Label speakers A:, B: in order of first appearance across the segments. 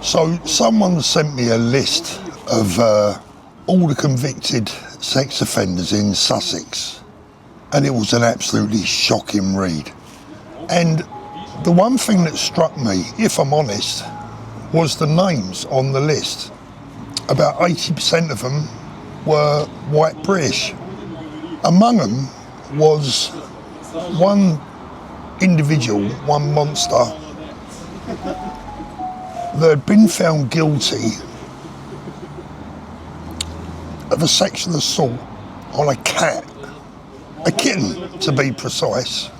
A: So someone sent me a list of all the convicted sex offenders in Sussex, and it was an absolutely shocking read. And the one thing that struck me, if I'm honest, was the names on the list. About 80% of them were white British. Among them was one individual, one monster, that had been found guilty of a sexual assault on a cat, a kitten to be precise.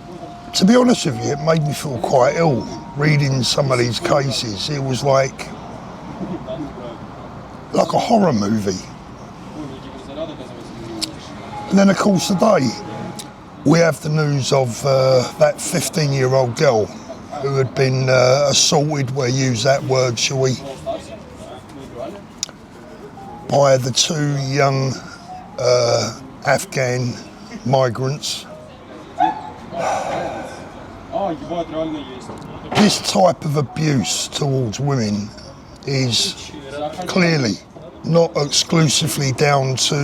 A: To be honest with you, it made me feel quite ill reading some of these cases. It was like a horror movie. And then of course today we have the news of that 15-year-old girl who had been assaulted, we'll use that word, shall we, by the two young Afghan migrants. This type of abuse towards women is clearly not exclusively down to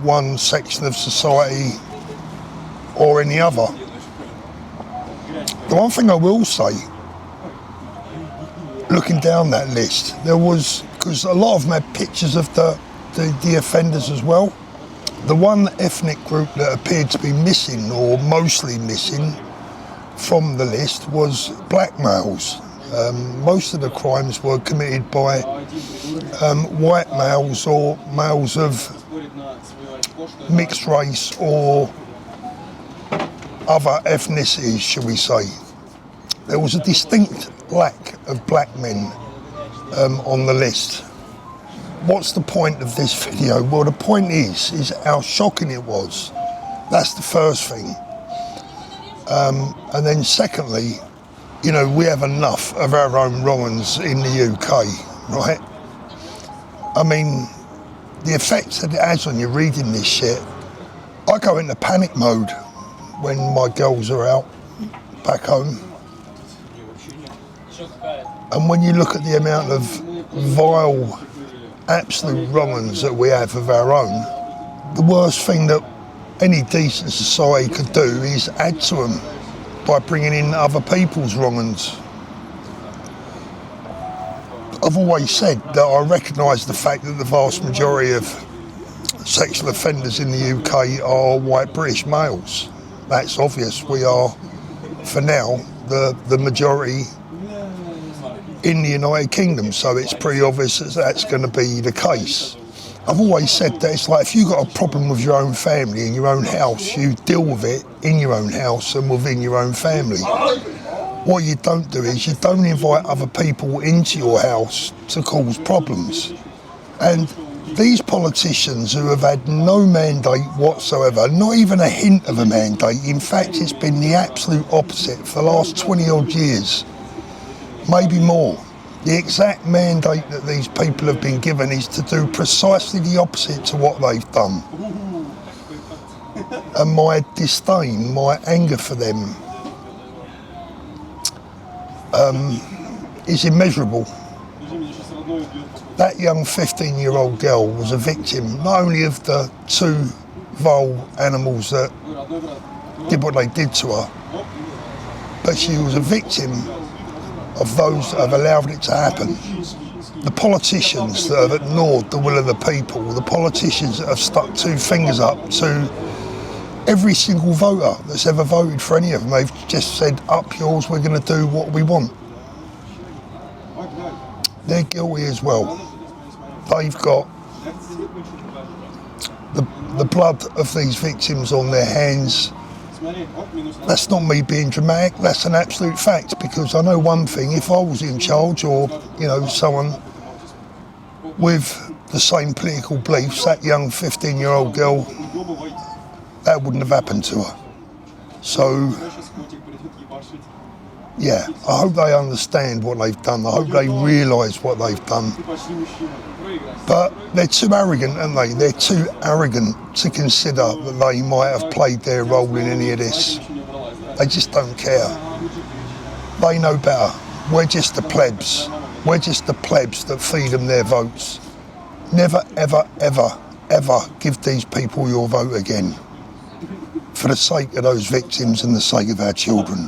A: one section of society or any other. The one thing I will say, looking down that list, there was, because a lot of them had pictures of the offenders as well. The one ethnic group that appeared to be missing, or mostly missing, from the list was black males. Most of the crimes were committed by white males or males of mixed race or other ethnicities, shall we say. There was a distinct lack of black men on the list. What's the point of this video? Well, the point is how shocking it was. That's the first thing. And then secondly, you know, we have enough of our own wrong-uns in the UK, right? I mean, the effects that it has on you reading this shit, I go into panic mode when my girls are out back home. And when you look at the amount of vile, absolute wrong-uns that we have of our own, the worst thing that any decent society could do is add to them by bringing in other people's wrong-uns. I've always said that I recognise the fact that the vast majority of sexual offenders in the UK are white British males. That's obvious. We are, for now, the majority in the United Kingdom, so it's pretty obvious that that's going to be the case. I've always said that it's like if you've got a problem with your own family in your own house, you deal with it in your own house and within your own family. What you don't do is you don't invite other people into your house to cause problems. And these politicians who have had no mandate whatsoever, not even a hint of a mandate, in fact it's been the absolute opposite for the last 20 odd years, maybe more. The exact mandate that these people have been given is to do precisely the opposite to what they've done. And my disdain, my anger for them is immeasurable. That young 15-year-old girl was a victim not only of the two vile animals that did what they did to her, but she was a victim of those that have allowed it to happen. The politicians that have ignored the will of the people, the politicians that have stuck two fingers up to every single voter that's ever voted for any of them. They've just said, up yours, we're going to do what we want. They're guilty as well. They've got the blood of these victims on their hands. That's not me being dramatic, that's an absolute fact, because I know one thing, if I was in charge, or, you know, someone with the same political beliefs, that young 15-year-old girl, that wouldn't have happened to her. So, yeah, I hope they understand what they've done, I hope they realise what they've done. But they're too arrogant, aren't they? They're too arrogant to consider that they might have played their role in any of this. They just don't care. They know better. We're just the plebs. We're just the plebs that feed them their votes. Never, ever, ever, ever give these people your vote again. For the sake of those victims and the sake of our children.